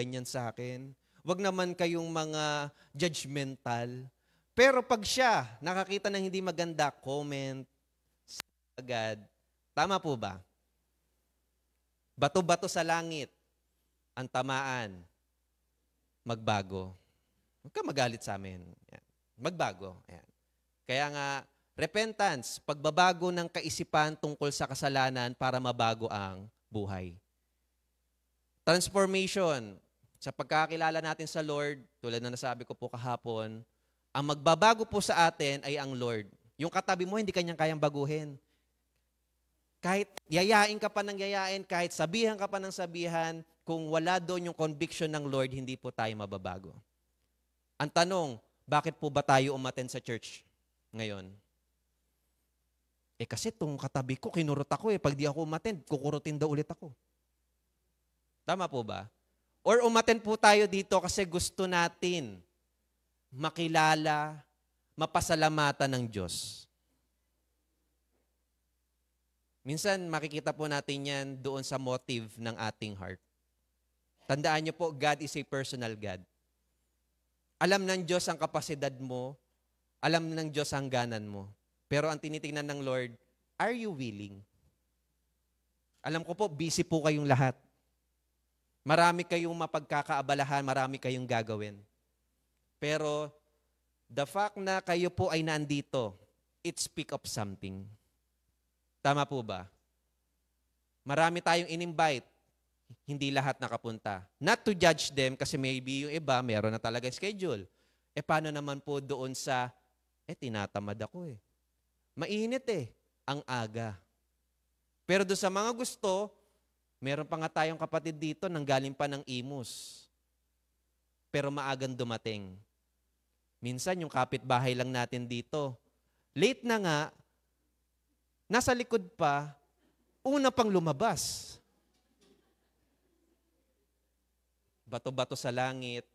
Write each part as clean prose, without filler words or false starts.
ganyan sa akin. Wag naman kayong mga judgmental. Pero pag siya nakakita ng hindi maganda, comment agad. Tama po ba? Bato-bato sa langit, ang tamaan, magbago. Huwag ka magalit sa amin. Yan. Magbago. Yan. Kaya nga, repentance, pagbabago ng kaisipan tungkol sa kasalanan para mabago ang buhay. Transformation, sa pagkakilala natin sa Lord, tulad na nasabi ko po kahapon, ang magbabago po sa atin ay ang Lord. Yung katabi mo, hindi kanyang kayang baguhin. Kahit yayain ka pa ng yayain, kahit sabihan ka pa ng sabihan, kung wala doon yung conviction ng Lord, hindi po tayo mababago. Ang tanong, bakit po ba tayo umattend sa church ngayon? Kasi itong katabi ko, kinurot ako Pag di ako umattend, kukurutin daw ulit ako. Tama po ba? Or umattend po tayo dito kasi gusto natin makilala, mapasalamatan ng Diyos. Minsan, makikita po natin yan doon sa motive ng ating heart. Tandaan niyo po, God is a personal God. Alam ng Diyos ang kapasidad mo, alam ng Diyos ang ganan mo. Pero ang tinitingnan ng Lord, are you willing? Alam ko po, busy po kayong lahat. Marami kayong mapagkakaabalahan, marami kayong gagawin. Pero, the fact na kayo po ay nandito, it speak of something. Tama po ba? Marami tayong in-invite, hindi lahat nakapunta. Not to judge them kasi maybe yung iba, meron na talaga schedule. Paano naman po doon sa, tinatamad ako Mainit ang aga. Pero doon sa mga gusto, meron pa nga tayong kapatid dito nang galing pa ng Imus. Pero maagang dumating. Minsan yung kapitbahay lang natin dito, late na nga, nasa likod pa, una pang lumabas. Bato-bato sa langit,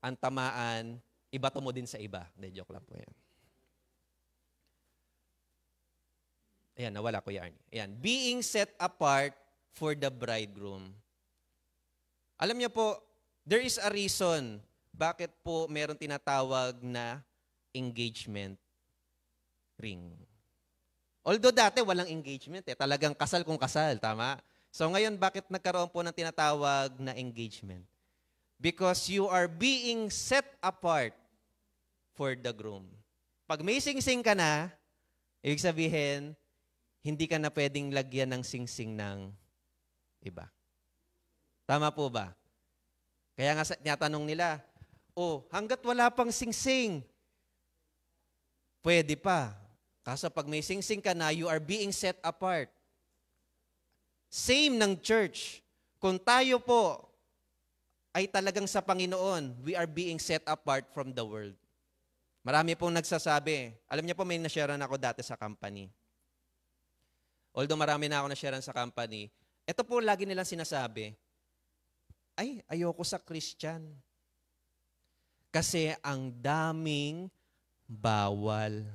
ang tamaan, ibato mo din sa iba. Hindi, joke lang po yan. Ayan, nawala ko yan. Ayan, being set apart for the bridegroom. Alam niyo po, there is a reason bakit po meron tinatawag na engagement ring. Although dati walang engagement talagang kasal kung kasal, tama? So ngayon, bakit nagkaroon po ng tinatawag na engagement? Because you are being set apart for the groom. Pag may sing-sing ka na, ibig sabihin, hindi ka na pwedeng lagyan ng sing-sing ng iba. Tama po ba? Kaya nga tinatanong nila, hanggat wala pang sing-sing, pwede pa. Kaso pag may sing-sing ka na, you are being set apart. Same ng church. Kung tayo po ay talagang sa Panginoon, we are being set apart from the world. Marami pong nagsasabi. Alam niyo po, may na-sharean ako dati sa company. Although marami na ako na-sharean sa company, ito po lagi nilang sinasabi, ayoko sa Christian. Kasi ang daming bawal.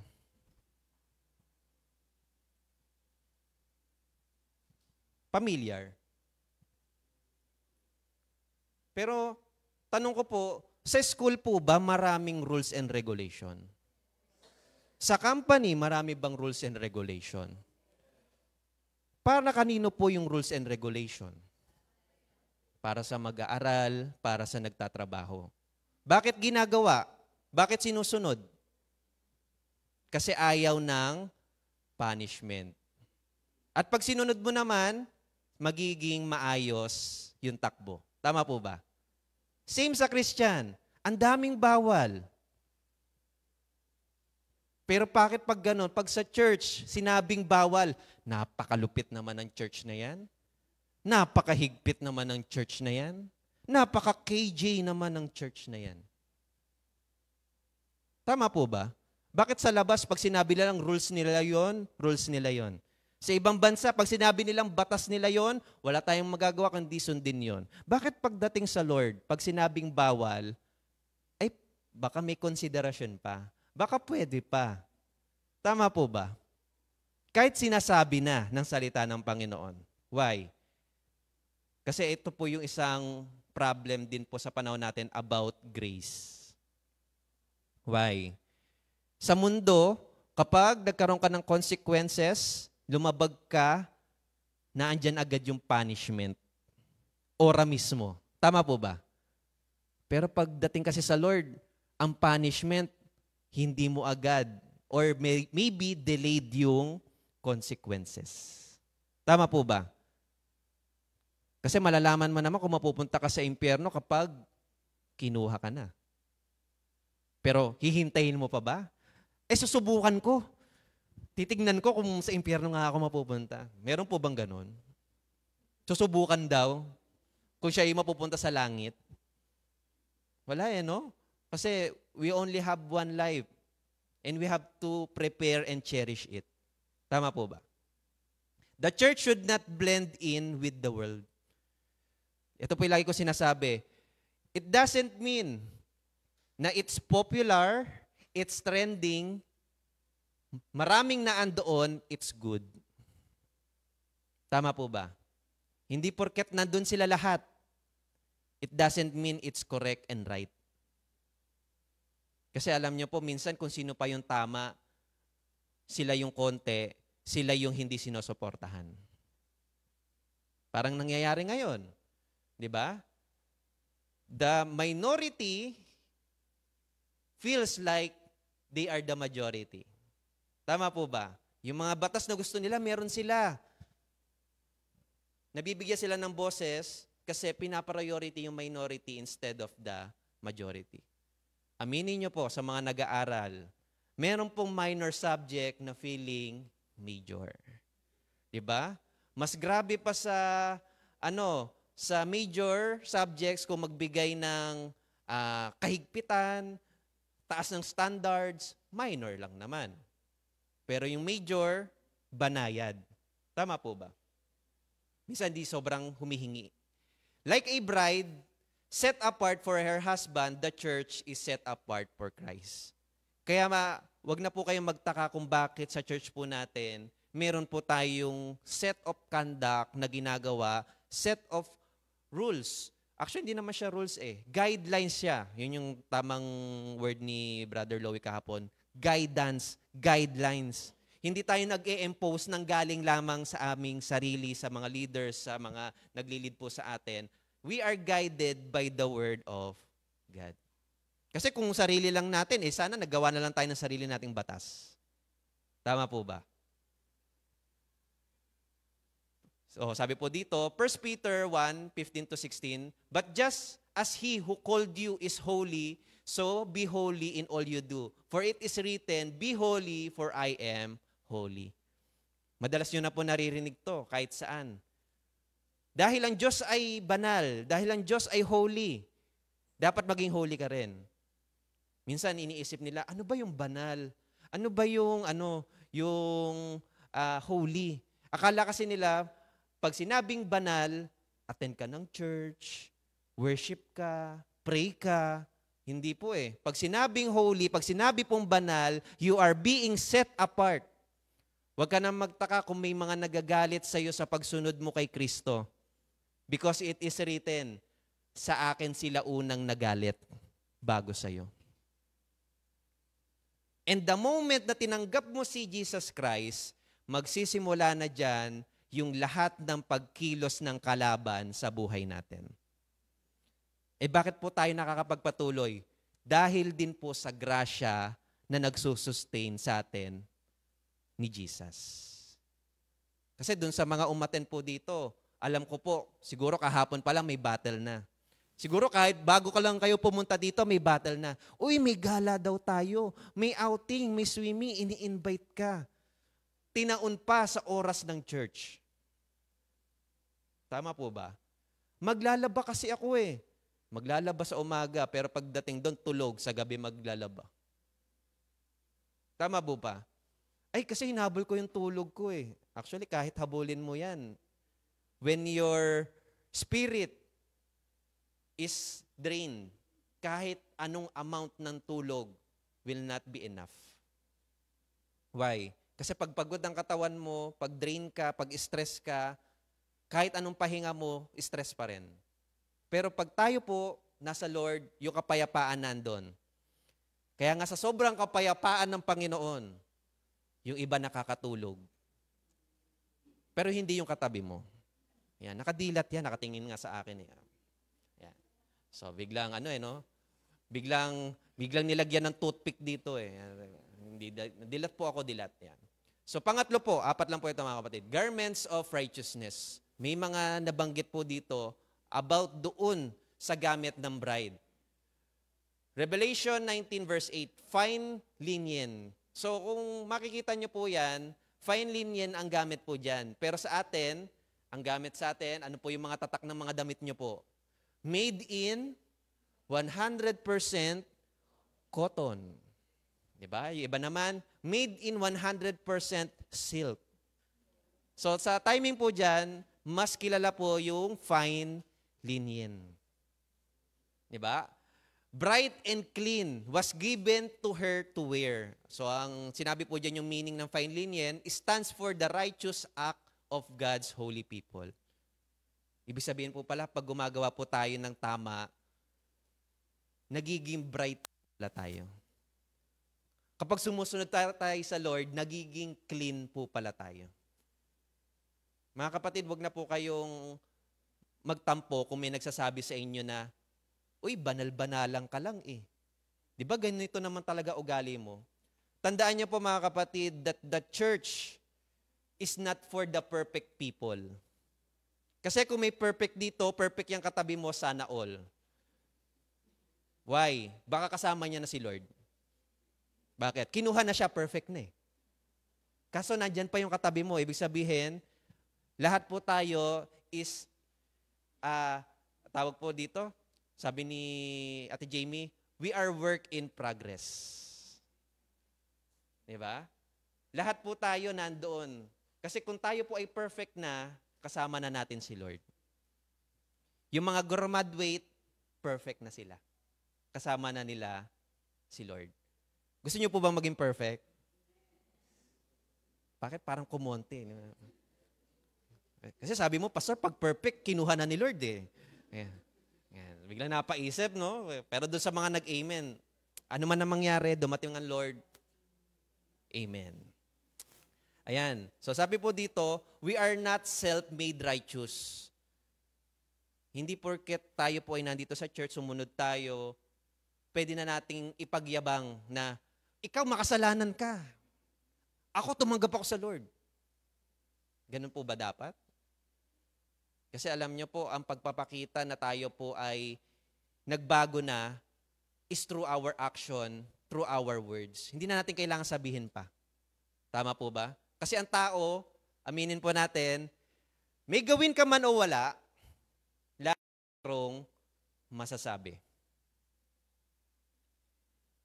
Familiar. Pero, tanong ko po, sa school po ba maraming rules and regulation? Sa company, marami bang rules and regulation? Para kanino po yung rules and regulation? Para sa mag-aaral, para sa nagtatrabaho. Bakit ginagawa? Bakit sinusunod? Kasi ayaw ng punishment. At pag sinunod mo naman, magiging maayos yung takbo. Tama po ba? Same sa Christian. Ang daming bawal. Pero bakit pag ganun? Pag sa church, sinabing bawal, napakalupit naman ng church na yan. Napakahigpit naman ng church na yan. Napaka-KJ naman ng church na yan. Tama po ba? Bakit sa labas, pag sinabi nilang rules nila yon, rules nila yon. Sa ibang bansa, pag sinabi nilang batas nila yon, wala tayong magagawa kundi sundin yon. Bakit pagdating sa Lord, pag sinabing bawal, baka may konsiderasyon pa. Baka pwede pa. Tama po ba? Kahit sinasabi na ng salita ng Panginoon. Why? Kasi ito po yung isang problem din po sa panahon natin about grace. Why? Sa mundo, kapag nagkaroon ka ng consequences, lumabag ka, naandyan agad yung punishment. Ora mismo. Tama po ba? Pero pagdating kasi sa Lord, ang punishment, hindi mo agad. Or maybe delayed yung consequences. Tama po ba? Kasi malalaman mo naman kung mapupunta ka sa impyerno kapag kinuha ka na. Pero hihintayin mo pa ba? Susubukan ko. Titignan ko kung sa impyerno nga ako mapupunta. Meron po bang ganon? Susubukan daw kung siya ay mapupunta sa langit. Wala no? Kasi we only have one life and we have to prepare and cherish it. Tama po ba? The church should not blend in with the world. Ito po yung lagi ko sinasabi. It doesn't mean na it's popular, it's trending, maraming naandoon, it's good. Tama po ba? Hindi porket nandun sila lahat, it doesn't mean it's correct and right. Kasi alam niyo po, minsan kung sino pa yung tama, sila yung konti, sila yung hindi sinusuportahan. Parang nangyayari ngayon. Di ba? The minority feels like they are the majority. Tama po ba? Yung mga batas na gusto nila, meron sila. Nabibigyan sila ng boses kasi pinapriority yung minority instead of the majority. Aminin niyo po sa mga nag-aaral, meron pong minor subject na feeling major. 'Di ba? Mas grabe pa sa sa major subjects kung magbigay ng kahigpitan, taas ng standards, minor lang naman. Pero yung major, banayad. Tama po ba? Minsan di sobrang humihingi. Like a bride, set apart for her husband, the church is set apart for Christ. Kaya wag na po kayong magtaka kung bakit sa church po natin, meron po tayong set of conduct na ginagawa, set of rules. Actually, hindi naman siya rules Guidelines siya. Yun yung tamang word ni Brother Louie kahapon. Guidance, guidelines. Hindi tayo nag-e-impose ng galing lamang sa aming sarili, sa mga leaders, sa mga nagli-lead po sa atin. We are guided by the word of God. Kasi kung sarili lang natin, sana naggawa na lang tayo ng sarili nating batas. Tama po ba? So, sabi po dito, 1 Peter 1:15-16, but just as he who called you is holy, so be holy in all you do. For it is written, be holy, for I am holy. Madalas nyo na po naririnig to, kahit saan. Dahil ang Diyos ay banal, dahil ang Diyos ay holy, dapat maging holy ka rin. Minsan iniisip nila, ano ba yung banal? Ano ba yung holy? Akala kasi nila, pag sinabing banal, attend ka ng church, worship ka, pray ka. Hindi po Pag sinabing holy, pag sinabi pong banal, you are being set apart. Huwag ka nang magtaka kung may mga nagagalit sa iyo sa pagsunod mo kay Kristo. Because it is written, sa akin sila unang nagalit bago sa iyo. And the moment na tinanggap mo si Jesus Christ, magsisimula na dyan yung lahat ng pagkilos ng kalaban sa buhay natin. Bakit po tayo nakakapagpatuloy? Dahil din po sa grasya na nagsusustain sa atin ni Jesus. Kasi dun sa mga umaten po dito, alam ko po, siguro kahapon pa lang may battle na. Siguro kahit bago ka lang kayo pumunta dito, may battle na. Uy, may gala daw tayo. May outing, may swimming, ini-invite ka. Tinaon pa sa oras ng church. Tama po ba? Maglalaba kasi ako Maglalaba sa umaga, pero pagdating doon, tulog, sa gabi maglalaba. Tama po ba? Kasi hinabol ko yung tulog ko Actually, kahit habulin mo yan. When your spirit is drained, kahit anong amount ng tulog will not be enough. Why? Kasi pag pagod ang katawan mo, pag drain ka, pag stress ka, kahit anong pahinga mo, stress pa rin. Pero pag tayo po nasa Lord, yung kapayapaan nandun. Kaya nga sa sobrang kapayapaan ng Panginoon, yung iba nakakatulog. Pero hindi yung katabi mo. Yan, nakadilat yan, nakatingin nga sa akin. Yan. So biglang Biglang nilagyan ng toothpick dito eh. Hindi, dilat po ako, dilat. Yan. So pangatlo po, apat lang po ito mga kapatid. Garments of righteousness. May mga nabanggit po dito about doon sa gamit ng bride. Revelation 19 verse 8, fine linen. So kung makikita nyo po yan, fine linen ang gamit po dyan. Pero sa atin, ang gamit sa atin, ano po yung mga tatak ng mga damit nyo po? Made in 100% cotton. Diba? Yung iba naman, made in 100% silk. So sa timing po dyan, mas kilala po yung fine linen. Diba? Bright and clean was given to her to wear. So ang sinabi po dyan yung meaning ng fine linen stands for the righteous act of God's holy people. Ibig sabihin po pala, pag gumagawa po tayo ng tama, nagiging bright pala tayo. Kapag sumusunod tayo sa Lord, nagiging clean po pala tayo. Mga kapatid, wag na po kayong magtampo kung may nagsasabi sa inyo na, uy, banal-banalang ka lang eh. Di ba ganito naman talaga ugali mo? Tandaan niyo po mga kapatid that the church is not for the perfect people. Kasi kung may perfect dito, perfect yung katabi mo, sana all. Why? Baka kasama niya na si Lord. Bakit? Kinuha na siya, perfect na eh. Kaso nandyan pa yung katabi mo. Ibig sabihin, lahat po tayo is, tawag po dito, sabi ni Ate Jamie, we are work in progress. Diba? Lahat po tayo nandoon. Kasi kung tayo po ay perfect na, kasama na natin si Lord. Yung mga graduate, perfect na sila. Kasama na nila si Lord. Gusto niyo po bang maging perfect? Bakit parang kumonte? Kasi sabi mo, Pastor, pag perfect, kinuha na ni Lord eh. Ayan. Ayan. Biglang napaisip, no? Pero doon sa mga nag-amen, ano man na mangyari, dumating ang Lord, amen. Ayan. So sabi po dito, we are not self-made righteous. Hindi porket tayo po ay nandito sa church, sumunod tayo, pwede na nating ipagyabang na, ikaw makasalanan ka. Ako tumanggap ako sa Lord. Ganun po ba dapat? Kasi alam niyo po, ang pagpapakita na tayo po ay nagbago na is through our action, through our words. Hindi na natin kailangan sabihin pa. Tama po ba? Kasi ang tao, aminin po natin, may gawin ka man o wala, larong masasabi.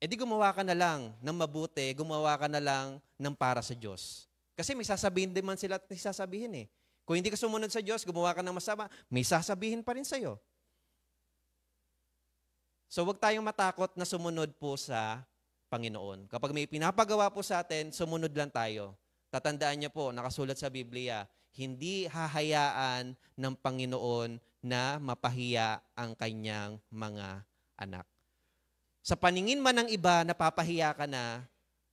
E di gumawa ka na lang ng mabuti, gumawa ka na lang ng para sa Diyos. Kasi may sasabihin din man sila at may sasabihin eh. Kung hindi ka sumunod sa Diyos, gumawa ka ng masama, may sasabihin pa rin sa'yo. So huwag tayong matakot na sumunod po sa Panginoon. Kapag may pinapagawa po sa atin, sumunod lang tayo. Tatandaan niyo po, nakasulat sa Biblia, hindi hahayaan ng Panginoon na mapahiya ang kanyang mga anak. Sa paningin man ng iba, napapahiya ka na,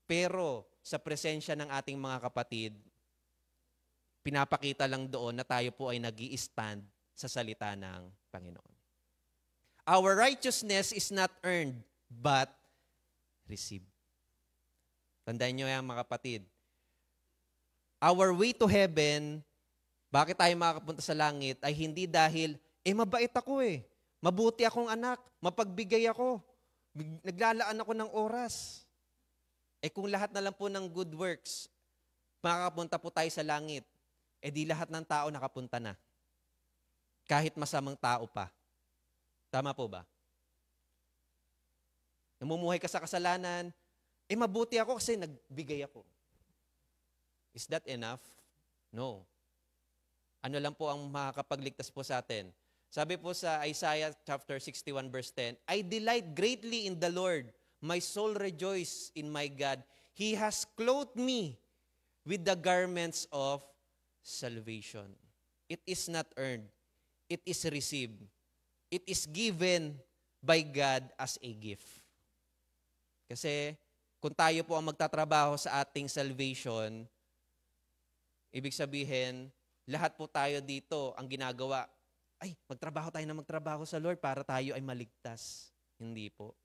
pero sa presensya ng ating mga kapatid, pinapakita lang doon na tayo po ay nag-i-stand sa salita ng Panginoon. Our righteousness is not earned, but received. Tandaan niyo yan mga kapatid. Our way to heaven, bakit tayo makakapunta sa langit, ay hindi dahil, mabait ako mabuti akong anak, mapagbigay ako, naglalaan ako ng oras. Kung lahat na lang po ng good works, makakapunta po tayo sa langit, di lahat ng tao nakapunta na. Kahit masamang tao pa. Tama po ba? Namumuhay ka sa kasalanan, mabuti ako kasi nagbigay ako. Is that enough? No. Ano lang po ang makakapagligtas po sa atin? Sabi po sa Isaiah chapter 61 verse 10, I delight greatly in the Lord. My soul rejoices in my God. He has clothed me with the garments of salvation. It is not earned. It is received. it is given by God as a gift. Kasi kung tayo po ang magtatrabaho sa ating salvation, ibig sabihin, lahat po tayo dito ang ginagawa, ay, magtrabaho tayo na magtrabaho sa Lord para tayo ay maligtas. Hindi po.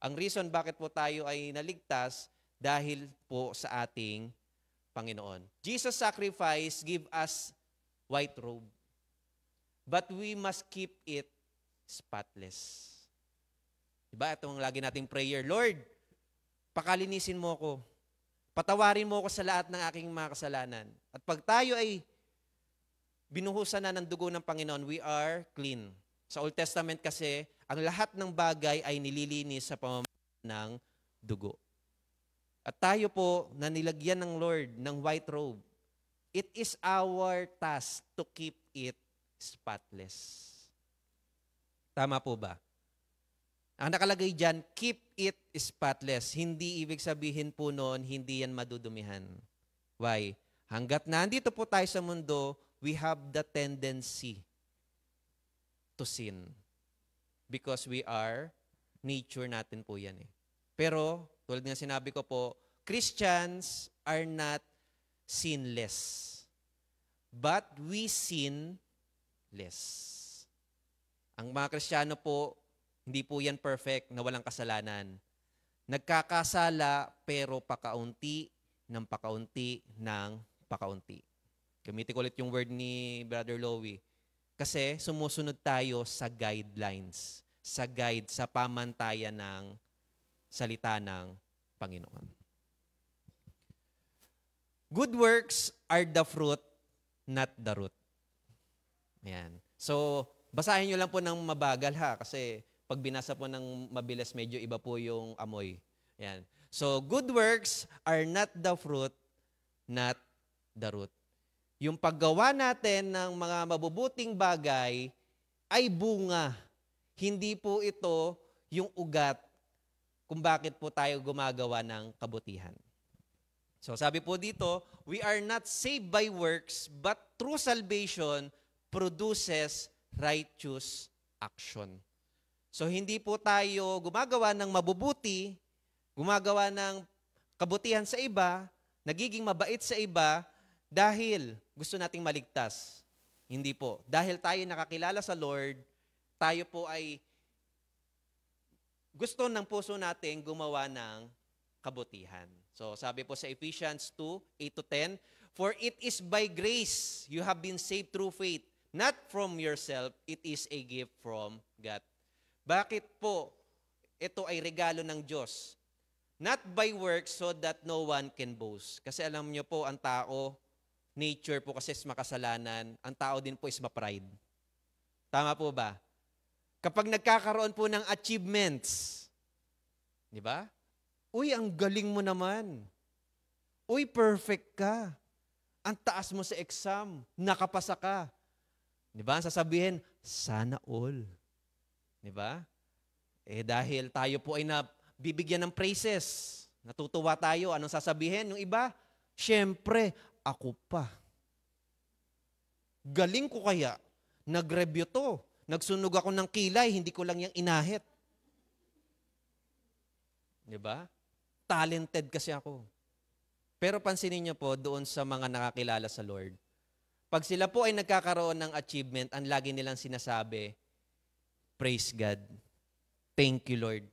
Ang reason bakit po tayo ay naligtas, dahil po sa ating Panginoon. Jesus' sacrifice give us white robe. But we must keep it spotless. Diba? Ito ang lagi nating prayer. Lord, pakalinisin mo ko. Patawarin mo ko sa lahat ng aking mga kasalanan. At pag tayo ay binuhusan na ng dugo ng Panginoon, we are clean. Sa Old Testament kasi, ang lahat ng bagay ay nililinis sa pamamagitan ng dugo. At tayo po, na nilagyan ng Lord ng white robe, it is our task to keep it spotless. Tama po ba? Ang nakalagay dyan, keep it spotless. Hindi ibig sabihin po noon, hindi yan madudumihan. Why? Hanggat nandito po tayo sa mundo, we have the tendency to sin. Because we are, nature natin po yan eh. Pero, tulad ng sinabi ko po, Christians are not sinless. But we sin less. Ang mga Kristiyano po, hindi po yan perfect na walang kasalanan. Nagkakasala pero pakaunti ng pakaunti ng pakaunti. Gamitin ko ulit yung word ni Brother Lowy. Kasi sumusunod tayo sa guidelines, sa guide, sa pamantayan ng salita ng Panginoon. Good works are the fruit, not the root. Ayan. So, basahin nyo lang po ng mabagal ha, kasi pag binasa po ng mabilis, medyo iba po yung amoy. Ayan. So, good works are not the fruit, not the root. Yung paggawa natin ng mga mabubuting bagay ay bunga. Hindi po ito yung ugat kung bakit po tayo gumagawa ng kabutihan. So sabi po dito, we are not saved by works, but through salvation produces righteous action. So hindi po tayo gumagawa ng mabubuti, gumagawa ng kabutihan sa iba, nagiging mabait sa iba, dahil gusto nating maligtas. Hindi po. Dahil tayo nakakilala sa Lord, tayo po ay gusto ng puso natin gumawa ng kabutihan. So sabi po sa Ephesians 2:8-10, for it is by grace you have been saved through faith, not from yourself, it is a gift from God. Bakit po ito ay regalo ng Diyos? Not by works so that no one can boast. Kasi alam niyo po, ang tao, nature po kasi is makasalanan, ang tao din po is ma-pride. Tama po ba? Kapag nagkakaroon po ng achievements, di ba? Uy, ang galing mo naman. Uy, perfect ka. Ang taas mo sa exam. Nakapasa ka. Di ba? Sasabihin, sana all. Di ba? Eh dahil tayo po ay nabibigyan ng praises. Natutuwa tayo. Anong sasabihin? Yung iba, syempre, ako pa. Galing ko kaya. Nag-review to. Nagsunog ako ng kilay, hindi ko lang yung inahit. Di ba? Talented kasi ako. Pero pansinin niyo po doon sa mga nakakilala sa Lord. Pag sila po ay nagkakaroon ng achievement, ang lagi nilang sinasabi, praise God. Thank you, Lord.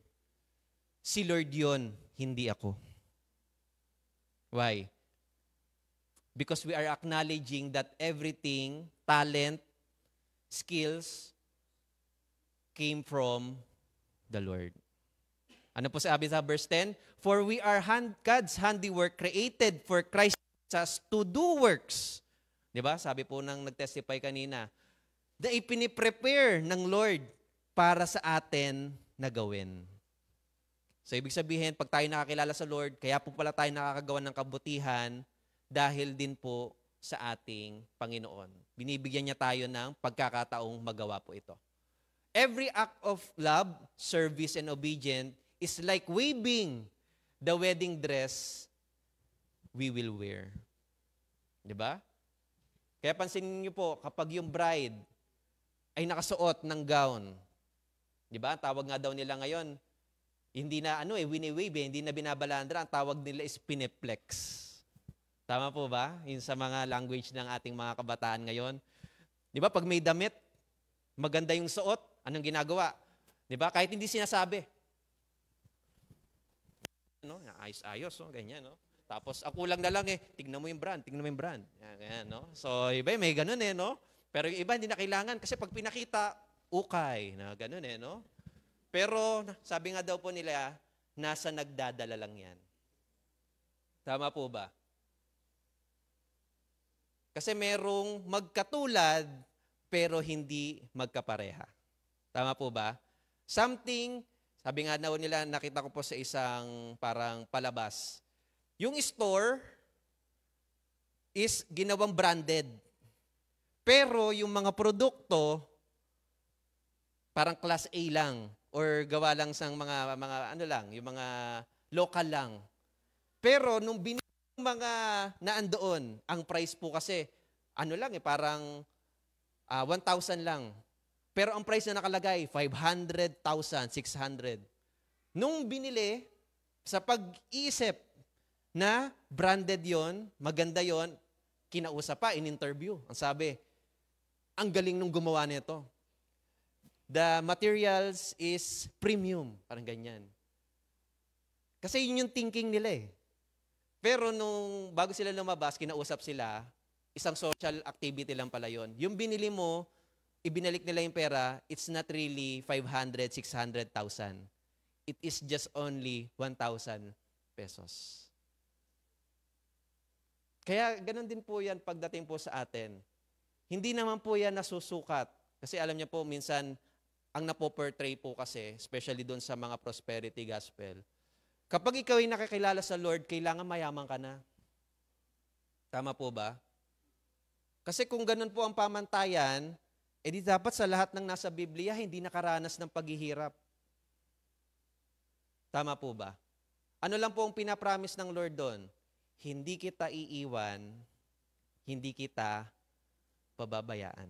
Si Lord yon, hindi ako. Why? Because we are acknowledging that everything, talent, skills, came from the Lord. Ano po sabi sa verse 10? For we are God's handiwork created for Christ Jesus to do works. Diba? Sabi po nang nag-testify kanina, na ipiniprepare ng Lord para sa atin na gawin. So ibig sabihin, pag tayo nakakilala sa Lord, kaya po pala tayo nakakagawa ng kabutihan dahil din po sa ating Panginoon. Binibigyan niya tayo ng pagkakataong magawa po ito. Every act of love, service, and obedience is like waving the wedding dress we will wear. Diba? Kaya pansinin niyo po, kapag yung bride, ay nakasuot ng gown. Di ba? Tawag nga daw nila ngayon, hindi na wini-wave, hindi na binabalandra. Ang tawag nila is pineplex. Tama po ba? Yun sa mga language ng ating mga kabataan ngayon. Di ba? Pag may damit, maganda yung suot, anong ginagawa? Di ba? Kahit hindi sinasabi. Ayos-ayos, ganyan, no? Tapos, ako lang na lang tignan mo yung brand. Yan, no? So, iba may ganun no? Pero yung iba, hindi na kailangan. Kasi pag pinakita, ukay, na ganun no? Pero, sabi nga daw po nila, nasa nagdadala lang yan. Tama po ba? Kasi merong magkatulad, pero hindi magkapareha. Tama po ba? Something, sabi nga daw nila, nakita ko po sa isang parang palabas. Yung store is ginawang branded. Pero yung mga produkto, parang class A lang or gawa lang sa mga yung mga local lang. Pero nung mga naandoon, ang price po kasi parang 1,000 lang. Pero ang price na nakalagay 500,000, 600. Nung binili, sa pag-iisip na branded yon, maganda yon, kinausap pa, in-interview. Ang sabi, ang galing nung gumawa nito. The materials is premium, parang ganyan. Kasi yun yung thinking nila Pero nung bago sila lumabas, kinausap sila, isang social activity lang pala yon. Yung binili mo, ibinalik nila yung pera, it's not really 500, 600,000. It is just only 1,000 pesos. Kaya ganun din po yan pagdating po sa atin. Hindi naman po yan nasusukat. Kasi alam niyo po, minsan, ang napoportray po kasi, especially doon sa mga prosperity gospel, kapag ikaw ay nakakilala sa Lord, kailangan mayaman ka na. Tama po ba? Kasi kung ganun po ang pamantayan, edi dapat sa lahat ng nasa Biblia, hindi nakaranas ng paghihirap. Tama po ba? Ano lang po ang pinapromise ng Lord doon? Hindi kita iiwan, hindi kita pababayaan.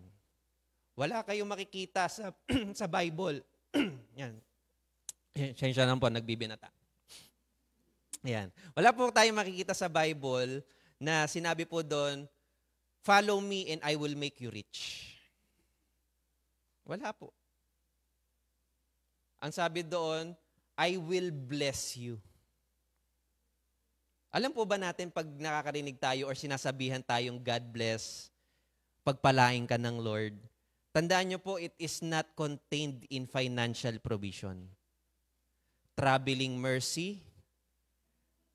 Wala kayong makikita sa sa Bible. Yan. Siya lang po, nagbibinata. Yan. Wala po tayong makikita sa Bible na sinabi po doon, follow me and I will make you rich. Wala po. Ang sabi doon, I will bless you. Alam po ba natin pag nakakarinig tayo or sinasabihan tayong God bless, pagpalain ka ng Lord, tandaan nyo po, it is not contained in financial provision. Traveling mercy,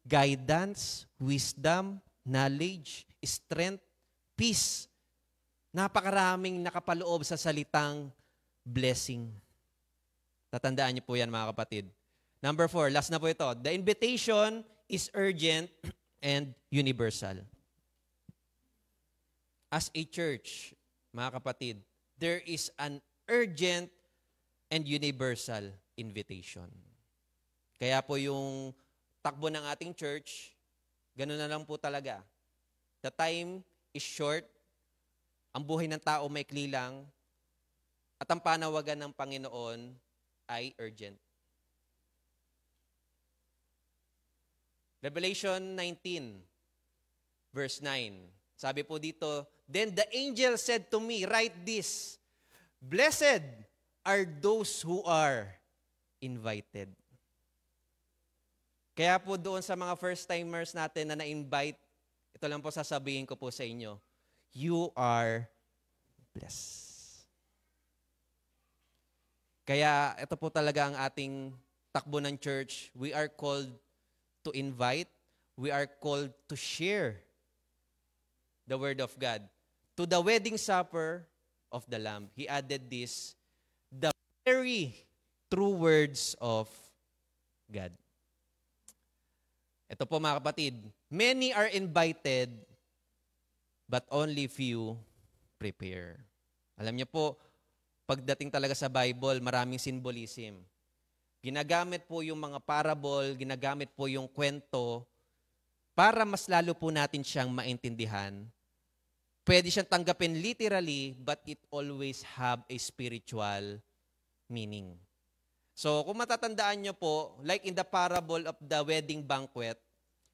guidance, wisdom, knowledge, strength, peace. Napakaraming nakapaloob sa salitang blessing. Tatandaan niyo po yan mga kapatid. Number 4, last na po ito. The invitation is urgent and universal. As a church, mga kapatid, there is an urgent and universal invitation. Kaya po yung takbo ng ating church, gano'n na lang po talaga. The time is short, ang buhay ng tao maikli lang, at ang panawagan ng Panginoon ay urgent. Revelation 19, verse 9. Sabi po dito, then the angel said to me, write this, blessed are those who are invited. Kaya po doon sa mga first-timers natin na na-invite, ito lang po sasabihin ko po sa inyo, you are blessed. Kaya ito po talaga ang ating takbo ng church. We are called to invite. We are called to share the Word of God. To the wedding supper of the Lamb, He added this, the very true words of God. Ito po mga kapatid, many are invited, but only few prepare. Alam niyo po, pagdating talaga sa Bible, maraming symbolism. Ginagamit po yung mga parable, ginagamit po yung kwento, para mas lalo po natin siyang maintindihan. Pwede siyang tanggapin literally, but it always have a spiritual meaning. So, kung matatandaan nyo po, like in the parable of the wedding banquet,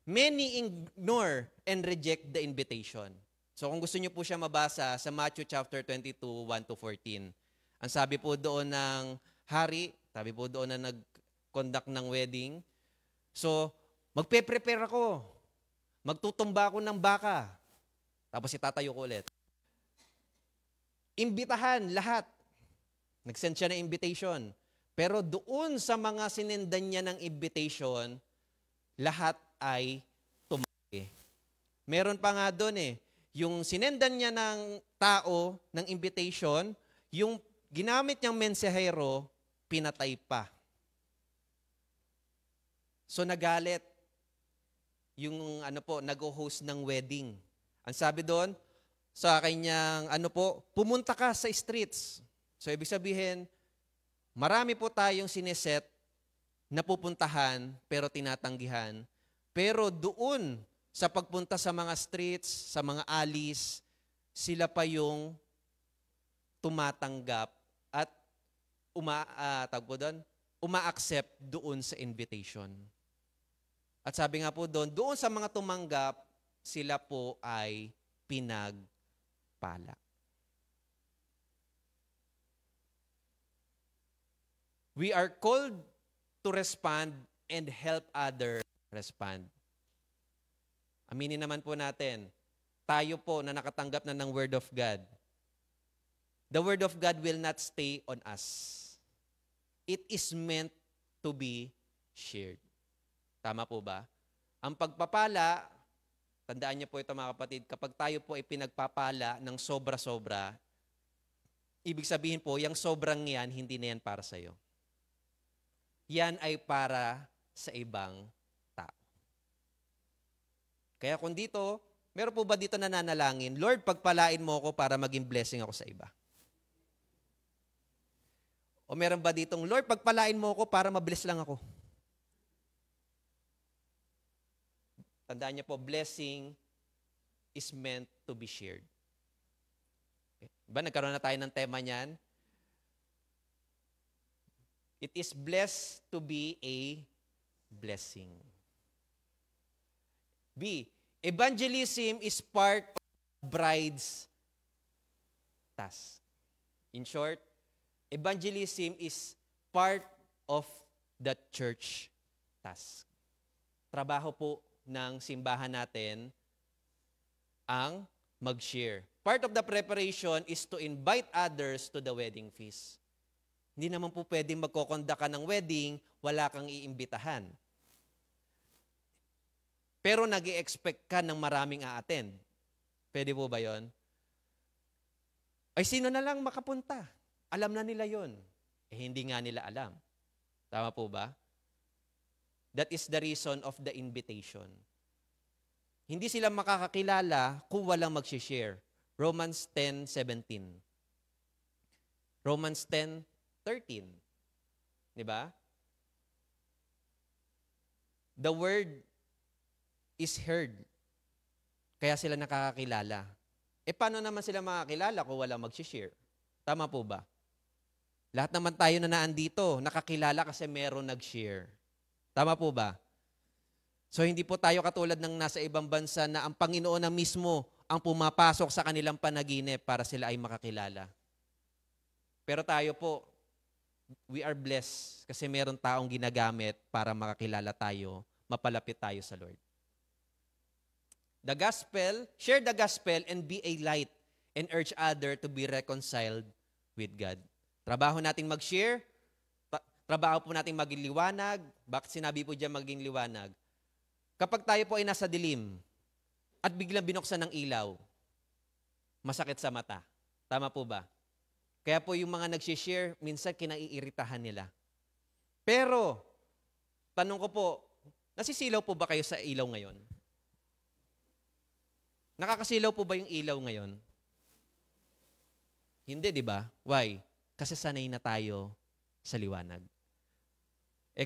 many ignore and reject the invitation. So, kung gusto nyo po siya mabasa sa Matthew chapter 22, 1-14, ang sabi po doon ng hari, sabi po doon na nag-conduct ng wedding, so, magpe-prepare ako, magtutumba ako ng baka, tapos itatayo ko ulit. Imbitahan lahat. Nag-send siya ng invitation. Pero doon sa mga sinendan niya ng invitation, lahat ay tumanggi. Meron pa nga doon yung sinendan niya ng tao ng invitation, yung ginamit niyang mensahero, pinatay pa. So nagalit yung nag-host ng wedding. Ang sabi doon, sa kanyang pumunta ka sa streets. So ibig sabihin, marami po tayong sineset na pupuntahan pero tinatanggihan. Pero doon sa pagpunta sa mga streets, sa mga alleys, sila pa yung tumatanggap at uma-accept doon sa invitation. At sabi nga po doon sa mga tumanggap, sila po ay pinagpala. We are called to respond and help others respond. Aminin naman po natin, tayo po na nakatanggap na ng Word of God, the Word of God will not stay on us. It is meant to be shared. Tama po ba? Ang pagpapala, tandaan niyo po ito mga kapatid, kapag tayo po ay pinagpapala ng sobra-sobra, ibig sabihin po, yung sobrang yan, hindi na yan para sa'yo. Yan ay para sa ibang tao. Kaya kung dito, meron po ba dito nananalangin, Lord, pagpalain mo ako para maging blessing ako sa iba? O meron ba ditong, Lord, pagpalain mo ako para mabless lang ako? Tandaan niyo po, blessing is meant to be shared. Okay. Diba, nagkaroon na tayo ng tema niyan? It is blessed to be a blessing. B, evangelism is part of the bride's task. In short, evangelism is part of the church task. Trabaho po ng simbahan natin ang mag-share. Part of the preparation is to invite others to the wedding feast. Hindi naman po pwedeng magkokonda ka ng wedding, wala kang iimbitahan. Pero nag-i-expect ka ng maraming a-attend. Pwede po ba yon? Ay, sino na lang makapunta? Alam na nila yon. Hindi nga nila alam. Tama po ba? That is the reason of the invitation. Hindi sila makakakilala kung walang mag-share. Romans 10:17. Romans 10:13. Diba? The word is heard. Kaya sila nakakakilala. Paano naman sila makakilala kung walang mag-share? Tama po ba? Lahat naman tayo na naandito, nakakilala kasi meron nag-share. Tama po ba? So hindi po tayo katulad ng nasa ibang bansa na ang Panginoon na mismo ang pumapasok sa kanilang panaginip para sila ay makakilala. Pero tayo po, we are blessed kasi meron taong ginagamit para makakilala tayo, mapalapit tayo sa Lord. The gospel, share the gospel and be a light and urge other to be reconciled with God. Trabaho nating mag-share, trabaho po nating maging liwanag. Bakit sinabi po dyan maging liwanag? Kapag tayo po ay nasa dilim at biglang binuksan ng ilaw, masakit sa mata. Tama po ba? Kaya po yung mga nag-share, minsan kinaiiritahan nila. Pero, tanong ko po, nasisilaw po ba kayo sa ilaw ngayon? Nakakasilaw po ba yung ilaw ngayon? Hindi, di ba? Why? Kasi sanay na tayo sa liwanag.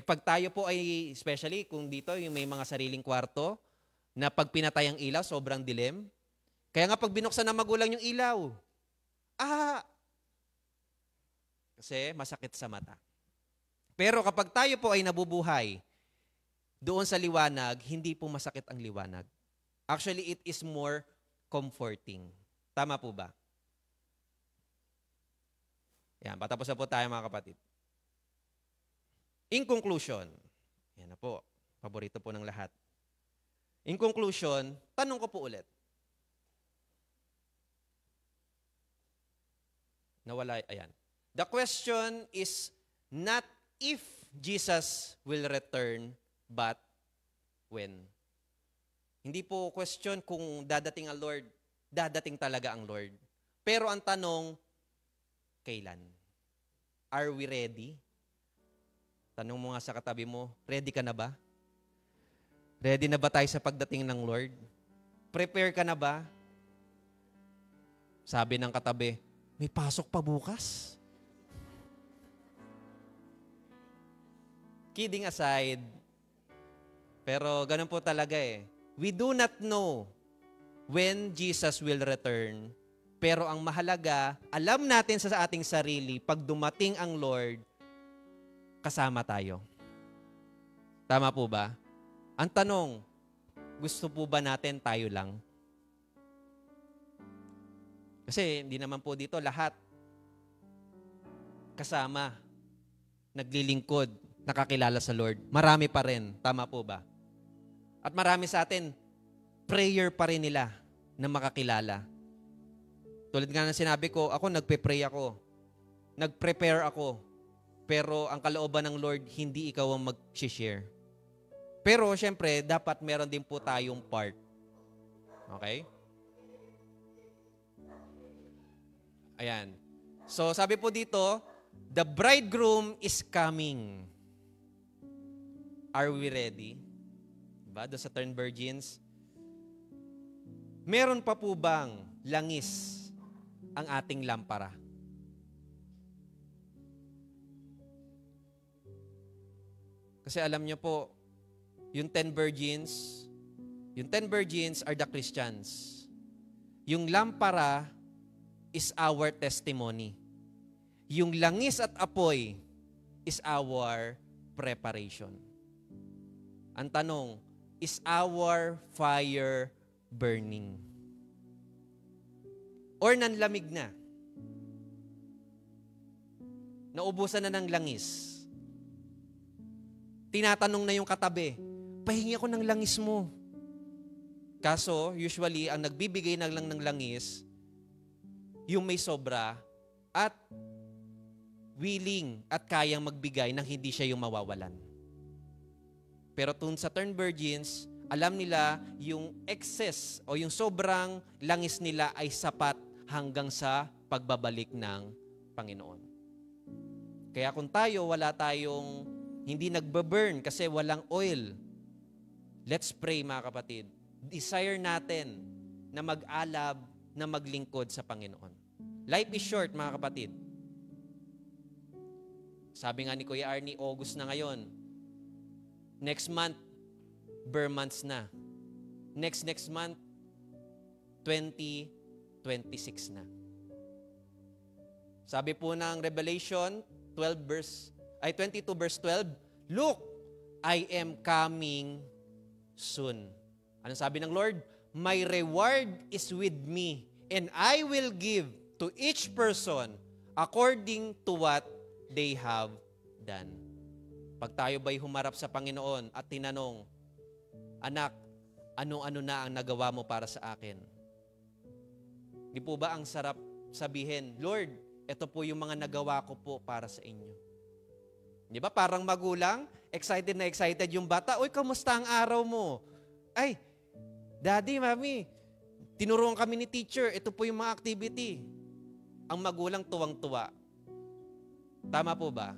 Pag tayo po ay, especially kung dito yung may mga sariling kwarto, na pag pinatay ang ilaw, sobrang dilim, Kaya nga pag binuksan ng magulang yung ilaw, kasi masakit sa mata. Pero kapag tayo po ay nabubuhay doon sa liwanag, hindi po masakit ang liwanag. Actually, it is more comforting. Tama po ba? Yan, patapos na po tayo mga kapatid. In conclusion, yan na po, paborito po ng lahat. In conclusion, tanong ko po ulit. Nawala, ayan. The question is not if Jesus will return, but when. Hindi po question kung dadating ang Lord. Dadating talaga ang Lord. Pero ang tanong, kailan? Are we ready? Tanong mo nga sa katabi mo, ready ka na ba? Ready na ba tayo sa pagdating ng Lord? Prepare ka na ba? Sabi ng katabi, may pasok pa bukas. Kidding aside, pero ganun po talaga eh. We do not know when Jesus will return, pero ang mahalaga, alam natin sa ating sarili, pag dumating ang Lord, kasama tayo. Tama po ba? Ang tanong, gusto po ba natin tayo lang? Kasi hindi naman po dito lahat kasama, naglilingkod, nakakilala sa Lord. Marami pa rin. Tama po ba? At marami sa atin, prayer pa rin nila na makakilala. Tulad nga ng sinabi ko, ako nagpe-pray ako. Nag-prepare ako. Pero ang kalooban ng Lord, hindi ikaw ang mag-share. Pero syempre, dapat meron din po tayong part. Okay? Ayan. So sabi po dito, the bridegroom is coming. Are we ready? Diba? Doon sa 10 virgins. Meron pa po bang langis ang ating lampara? Kasi alam niyo po, yung 10 virgins are the Christians. Yung lampara is our testimony. Yung langis at apoy is our preparation. Ang tanong, is our fire burning? Or nanlamig na? Naubusan na ng langis? Tinatanong na yung katabi, pahingi ako ng langis mo. Kaso, usually, ang nagbibigay na lang ng langis, yung may sobra at willing at kayang magbigay nang hindi siya yung mawawalan. Pero tun sa 10 virgins, alam nila yung excess o yung sobrang langis nila ay sapat hanggang sa pagbabalik ng Panginoon. Kaya kung tayo, wala tayong hindi nagbaburn kasi walang oil, let's pray mga kapatid. Desire natin na mag-alab, na maglingkod sa Panginoon. Life is short, mga kapatid. Sabi nga ni Kuya Arnie, August na ngayon. Next month, Burr months na. Next month, 2026 na. Sabi po ng Revelation 22 verse 12, Look, I am coming soon. Ano sabi ng Lord? My reward is with me, and I will give to each person according to what they have done. Pag tayo ba'y humarap sa Panginoon at tinanong, Anak, ano-ano na ang nagawa mo para sa akin? Di po ba ang sarap sabihin, Lord, ito po yung mga nagawa ko po para sa inyo. Di ba? Parang magulang, excited na excited yung bata, Uy, kamusta ang araw mo? Ay, Daddy, Mami, tinuruan kami ni teacher, ito po yung mga activity. Ang magulang tuwang-tuwa. Tama po ba?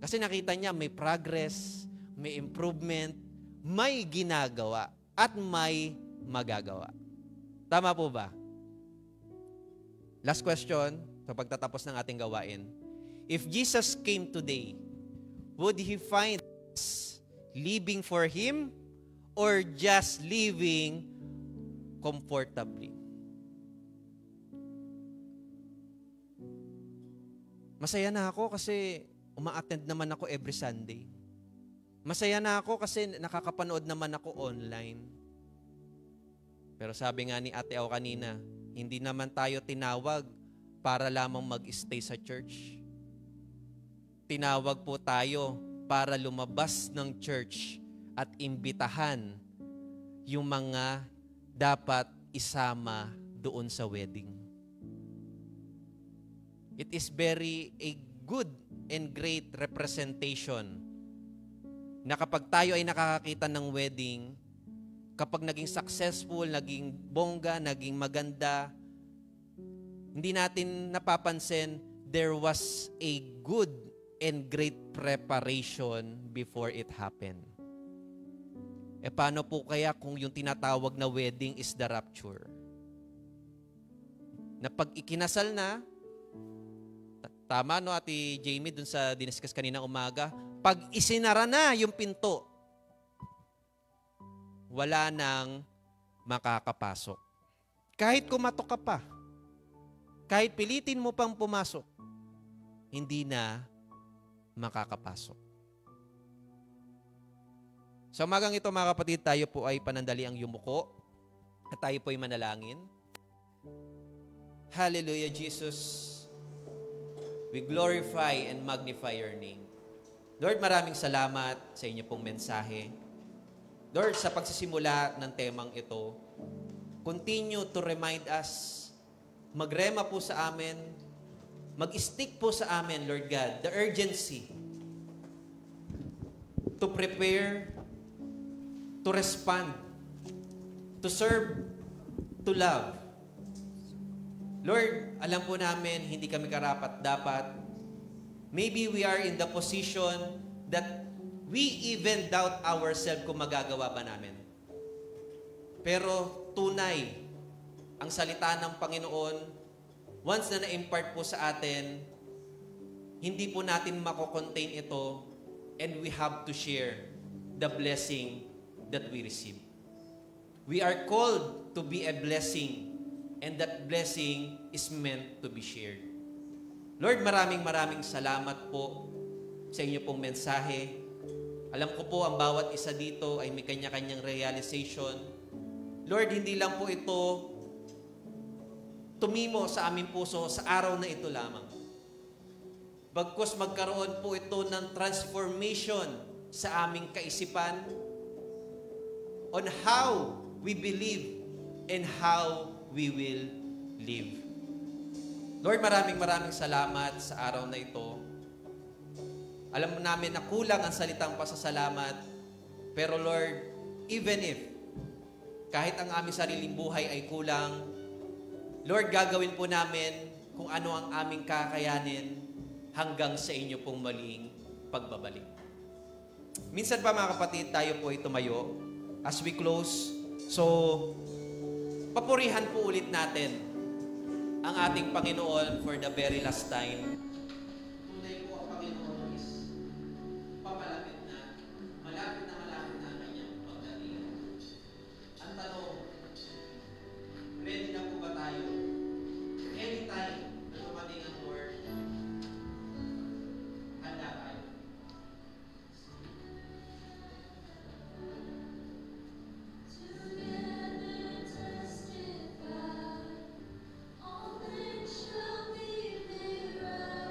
Kasi nakita niya may progress, may improvement, may ginagawa, at may magagawa. Tama po ba? Last question, sa pagtatapos ng ating gawain. If Jesus came today, would He find us living for Him or just living comfortably? Masaya na ako kasi uma-attend naman ako every Sunday. Masaya na ako kasi nakakapanood naman ako online. Pero sabi nga ni Ate Au kanina, hindi naman tayo tinawag para lamang mag-stay sa church. Tinawag po tayo para lumabas ng church at imbitahan yung mga dapat isama doon sa wedding. It is very a good and great representation na kapag tayo ay nakakakita ng wedding, kapag naging successful, naging bongga, naging maganda, hindi natin napapansin there was a good and great preparation before it happened. E paano po kaya kung yung tinatawag na wedding is the rapture? Na pag ikinasal na, tama no, Ate Jamie, dun sa diniscuss kanina umaga, pag isinara na yung pinto, wala nang makakapasok. Kahit kumatok ka pa, kahit pilitin mo pang pumasok, hindi na makakapasok. Sa umagang ito, mga kapatid, tayo po ay panandali ang yumuko at tayo po ay manalangin. Hallelujah, Jesus. We glorify and magnify your name. Lord, maraming salamat sa inyo pong mensahe. Lord, sa pagsisimula ng temang ito, continue to remind us, magrema po sa amin, mag-stick po sa amin, Lord God, the urgency to prepare, to respond, to serve, to love. Lord, alam po namin, hindi kami karapat-dapat. Maybe we are in the position that we even doubt ourselves kung magagawa ba namin. Pero tunay, ang salita ng Panginoon, once na na-impart po sa atin, hindi po natin mako-contain ito and we have to share the blessing that we receive. We are called to be a blessing and that blessing is meant to be shared. Lord, maraming salamat po sa inyo pong mensahe. Alam ko po ang bawat isa dito ay may kanya-kanyang realization. Lord, hindi lang po ito tumimo sa aming puso sa araw na ito lamang. Bagkus magkaroon po ito ng transformation sa aming kaisipan on how we believe and how we will live. Lord, maraming salamat sa araw na ito. Alam mo namin na kulang ang salitang pasasalamat, pero Lord, even if kahit ang aming sariling buhay ay kulang, Lord, gagawin po namin kung ano ang aming kakayanin hanggang sa inyo pong maling pagbabalik. Minsan pa mga kapatid, tayo po ay tumayo as we close. So, papurihan po ulit natin ang ating Panginoon for the very last time. Tunay po ang Panginoon is papalapit na, malapit na ang kanyang pagdating. Ang tanong, ready na po ba tayo? Anytime na dumating ang Lord, handa tayo. All things shall be made right.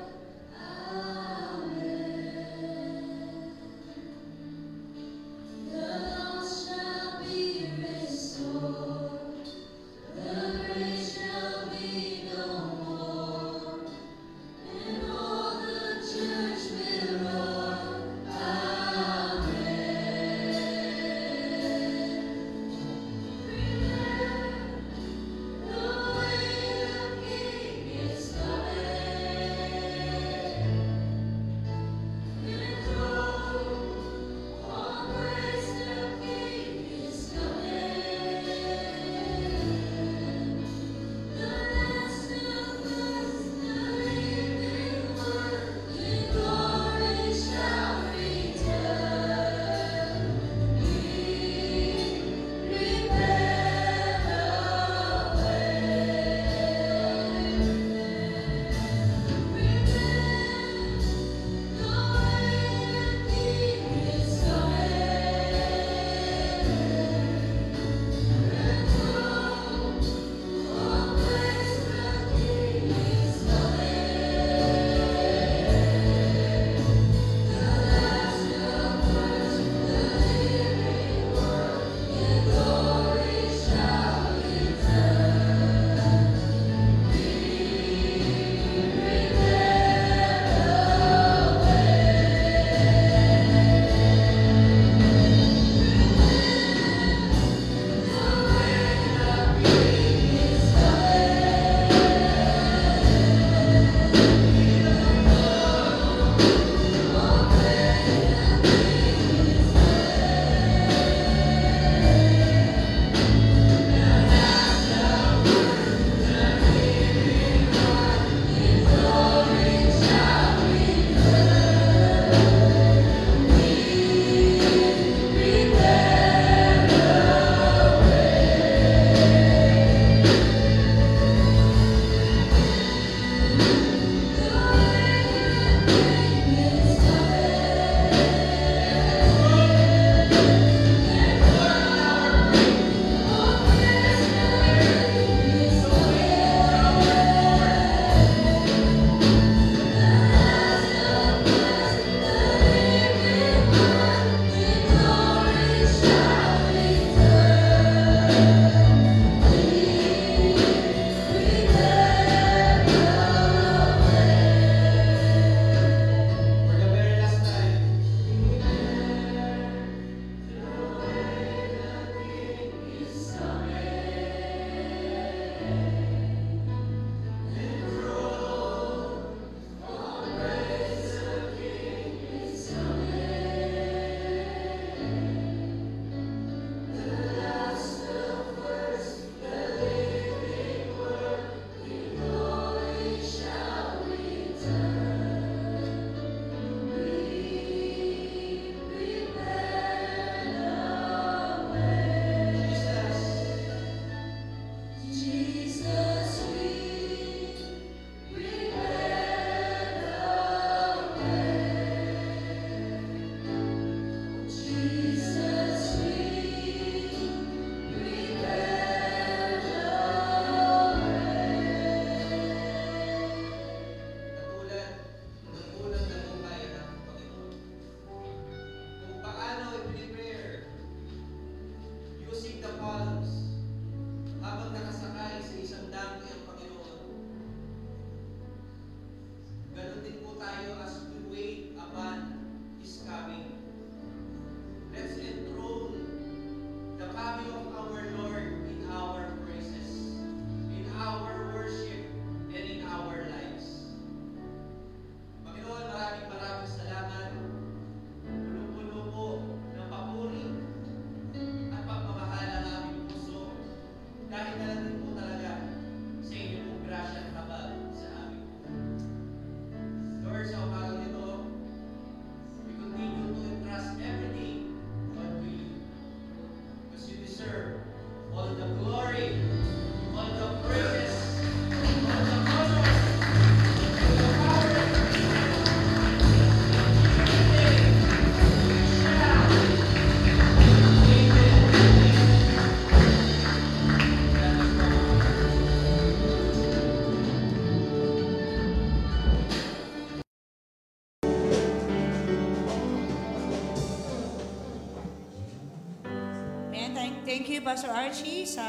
thank you, Pastor Archie, sa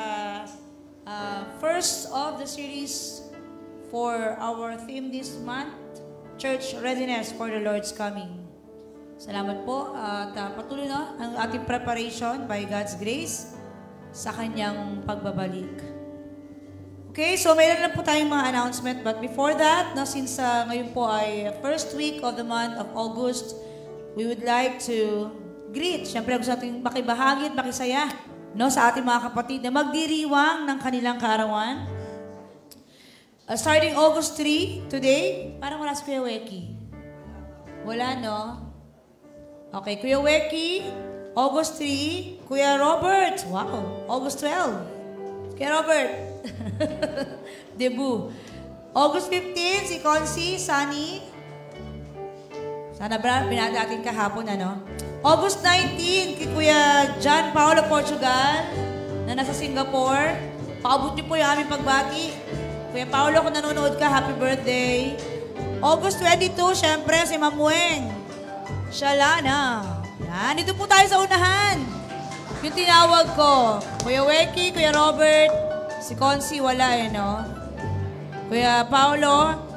first of the series for our theme this month, Church Readiness for the Lord's Coming. Salamat po at patuloy na ang ating preparation by God's grace sa Kanyang pagbabalik. Okay, so mayroon na po tayong mga announcement, but before that, no, since ngayon po ay first week of the month of August, we would like to greet, syempre gusto natin makibahagi at makisaya, no, sa ating mga kapatid na magdiriwang ng kanilang kaarawan. Starting August 3, today, parang wala si Kuya Weki. Wala, no? Okay, Kuya Weki, August 3, Kuya Robert, wow, August 12. Kuya Robert, debut. August 15, si Concy, Sunny. Sana ba, binadating kahapon, ano? August 19, kay Kuya John Paulo Portugal, na nasa Singapore. Paabot niyo po yung aming pagbati. Kuya Paulo, kung nanonood ka, happy birthday. August 22, syempre, si Ma'am Weng. Shalana. Yan, dito po tayo sa unahan. Yung tinawag ko, Kuya Weki, Kuya Robert, si Concy, wala no? Kuya Paulo,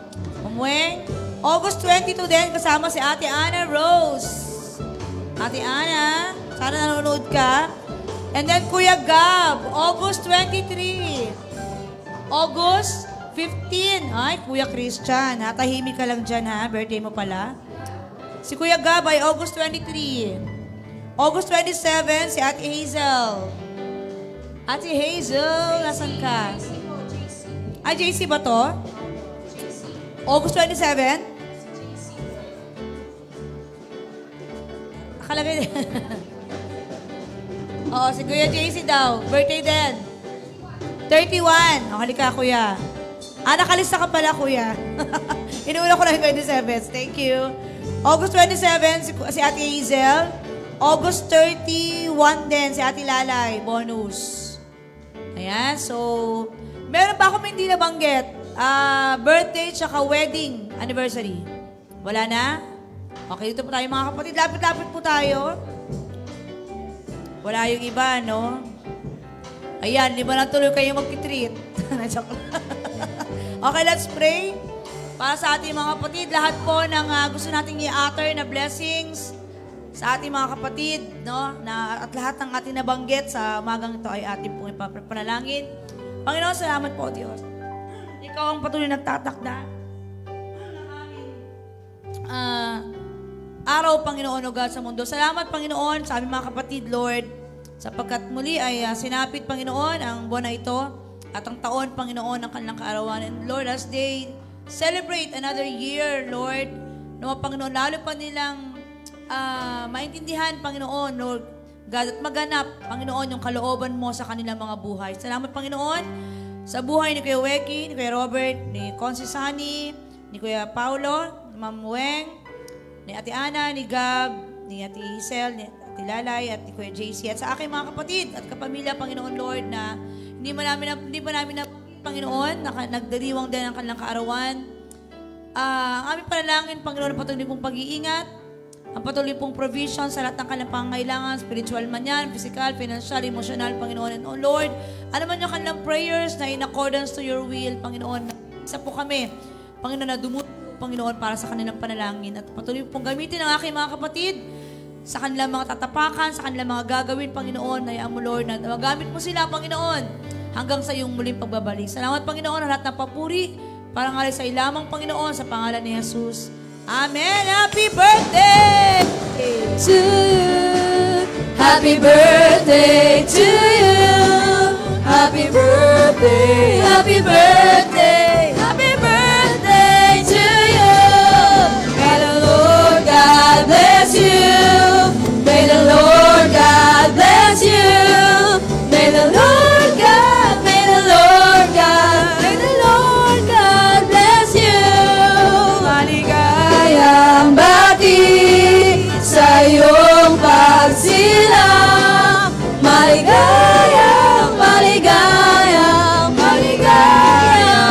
Ma'am Weng. August 22 din, kasama si Ate Ana Rose. Ate Ana, sana nanonood ka. And then Kuya Gab, August 23. August 15. Ay, Kuya Christian, hatahimik ka lang dyan ha, birthday mo pala. Si Kuya Gab ay August 23. August 27, si Ate Hazel. Ate Hazel, nasan ka? Ay, JC ba to? August 27? Akalagay din. Oo, si Kuya JC daw. Birthday din. 31. O, halika, Kuya. Nakalista ka pala, Kuya. Inuuna ko lang yung 27. Thank you. August 27, si Ate Hazel. August 31 din, si Ate Lalay. Bonus. Ayan, so, meron pa akong hindi nabanggit. Birthday tsaka wedding anniversary. Wala na? Okay, dito po tayo mga kapatid. Lapit-lapit po tayo. Wala yung iba, no? Ayan, di ba lang tuloy kayo mag-treat? Okay, let's pray. Para sa ating mga kapatid, lahat po ng gusto nating i-utter na blessings sa ating mga kapatid, no? At lahat ng ating nabanggit sa umagang ito ay ating pong ipapanalangin. Panginoon, salamat po, Diyos. Ikaw ang patuloy nagtatakda ng aming araw, Panginoon, o God, sa mundo. Salamat, Panginoon, sa aming mga kapatid, Lord, sapagkat muli ay sinapit, Panginoon, ang buwan na ito at ang taon, Panginoon, ng kanilang kaarawan. And Lord, as they celebrate another year, Lord, no, Panginoon, lalo pa nilang maintindihan, Panginoon, Lord God, at maganap, Panginoon, yung kalooban mo sa kanilang mga buhay. Salamat, Panginoon, sa buhay ni Kuya Weki, ni Kuya Robert, ni Concy Sani, ni Kuya Paulo, ni Ma'am Weng, ni Ate Ana, ni Gab, ni Ate Hazel, ni Ate Lalay, at ni Kuya JC, at sa aking mga kapatid at kapamilya, Panginoon, Lord, na hindi pa namin na Panginoon, nagdiriwang din ang kanilang kaarawan. Ang aming panalangin, Panginoon, patuloy pong pag-iingat, ang patuloy pong provision sa lahat ng kanilang pangangailangan, spiritual man yan, physical, financial, emotional, Panginoon. And oh Lord, ano man yung kanilang prayers na in accordance to your will, Panginoon, isa po kami, Panginoon, na dumuto, Panginoon, para sa kanilang panalangin. At patuloy pong gamitin ang aking mga kapatid sa kanilang mga tatapakan, sa kanilang mga gagawin, Panginoon, na mo, Lord, na magamit mo sila, Panginoon, hanggang sa iyong muling pagbabalik. Salamat, Panginoon, lahat ng papuri, para nga sa ilamang, Panginoon, sa pangalan ni Jesus. Amen. Happy birthday to you. Happy birthday to you. Happy birthday. Happy birthday. Happy birthday to you. May the Lord God bless you. May the Lord God bless you. May the Lord God, may the Lord God, may the Lord God bless you. Maligayang bati sa iyong pagsilang. Maligayang, maligayang, maligayang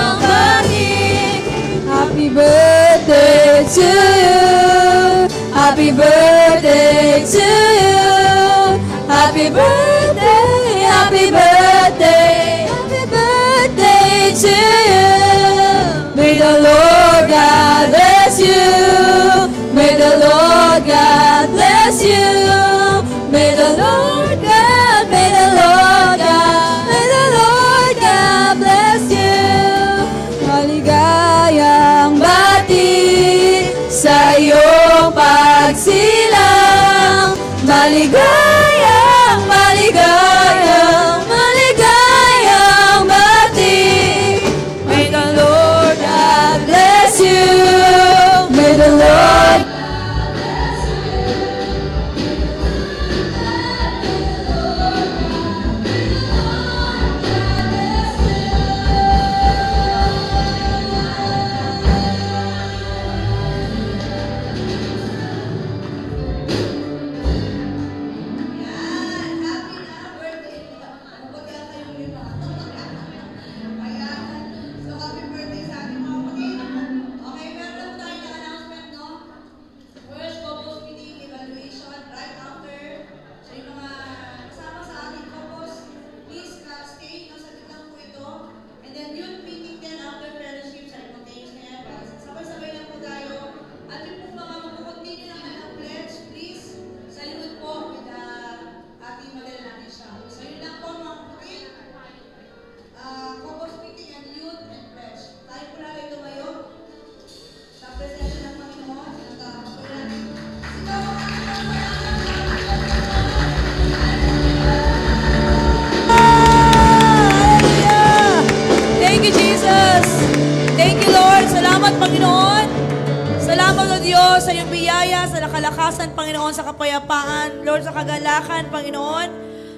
kalakasan, Panginoon, sa kapayapaan, Lord, sa kagalakan, Panginoon,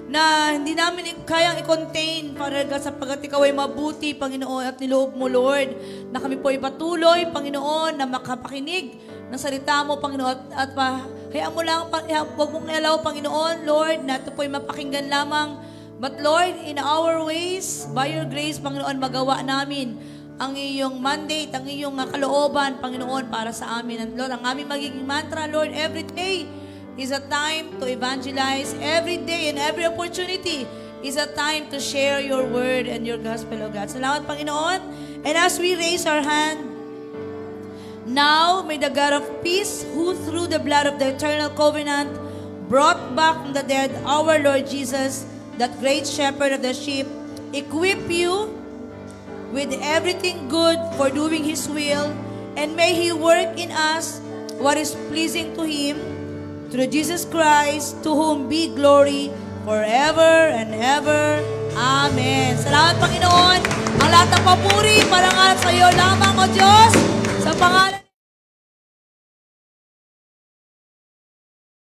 na hindi namin kayang i-contain, Father God, sapagkat Ikaw ay mabuti, Panginoon, at niloob mo, Lord, na kami po ipatuloy, Panginoon, na makapakinig ng salita mo, Panginoon, at hayaan mo lang, huwag mong ilaw, Panginoon, Lord, na ito po ay mapakinggan lamang. But Lord, in our ways, by your grace, Panginoon, magawa namin ang iyong mandate, ang iyong kalooban, Panginoon, para sa amin. And Lord, ang aming magiging mantra, Lord, every day is a time to evangelize. Every day and every opportunity is a time to share your word and your gospel, O God. Salamat, Panginoon. And as we raise our hand, now may the God of peace, who through the blood of the eternal covenant brought back from the dead our Lord Jesus, that great shepherd of the sheep, equip you with everything good for doing His will, and may He work in us what is pleasing to Him, through Jesus Christ, to whom be glory forever and ever. Amen. Salamat, Panginoon. Ang lahat ng papuri, parangal sa iyo lamang, O Diyos, sa pangalan